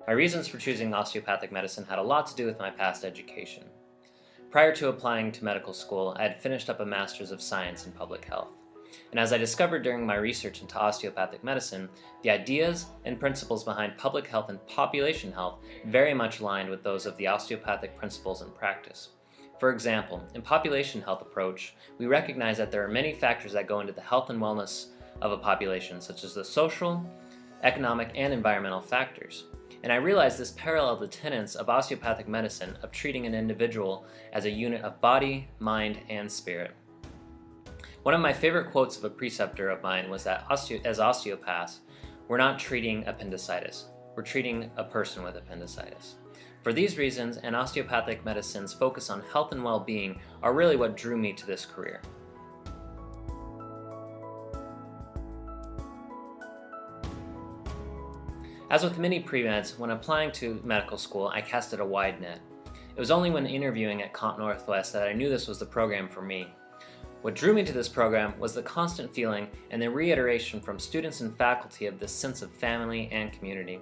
My reasons for choosing osteopathic medicine had a lot to do with my past education. Prior to applying to medical school, I had finished up a Master's of Science in Public Health. And as I discovered during my research into osteopathic medicine, the ideas and principles behind public health and population health very much aligned with those of the osteopathic principles in practice. For example, in population health approach, we recognize that there are many factors that go into the health and wellness of a population, such as the social, economic, and environmental factors. And I realized this paralleled the tenets of osteopathic medicine of treating an individual as a unit of body, mind, and spirit. One of my favorite quotes of a preceptor of mine was that as osteopaths, we're not treating appendicitis, we're treating a person with appendicitis. For these reasons, and osteopathic medicine's focus on health and well-being are really what drew me to this career. As with many pre-meds, when applying to medical school, I casted a wide net. It was only when interviewing at Comp Northwest that I knew this was the program for me. What drew me to this program was the constant feeling and the reiteration from students and faculty of this sense of family and community.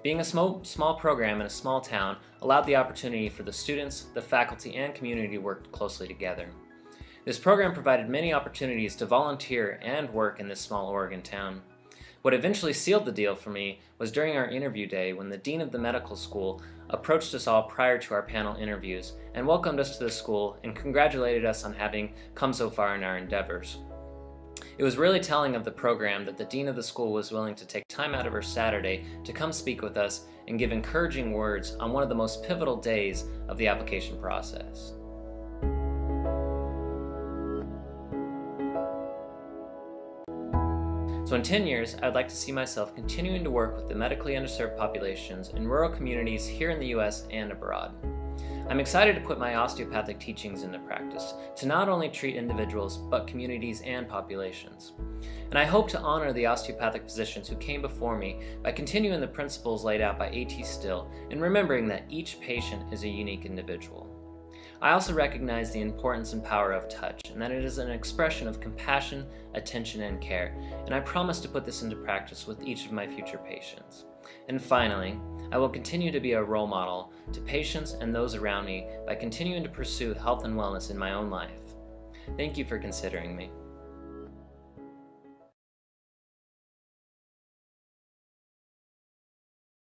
Being a small program in a small town allowed the opportunity for the students, the faculty, and community to work closely together. This program provided many opportunities to volunteer and work in this small Oregon town. What eventually sealed the deal for me was during our interview day when the dean of the medical school approached us all prior to our panel interviews and welcomed us to the school and congratulated us on having come so far in our endeavors. It was really telling of the program that the dean of the school was willing to take time out of her Saturday to come speak with us and give encouraging words on one of the most pivotal days of the application process. So in 10 years, I'd like to see myself continuing to work with the medically underserved populations in rural communities here in the US and abroad. I'm excited to put my osteopathic teachings into practice, to not only treat individuals, but communities and populations. And I hope to honor the osteopathic physicians who came before me by continuing the principles laid out by A.T. Still and remembering that each patient is a unique individual. I also recognize the importance and power of touch, and that it is an expression of compassion, attention, and care, and I promise to put this into practice with each of my future patients. And finally, I will continue to be a role model to patients and those around me by continuing to pursue health and wellness in my own life. Thank you for considering me.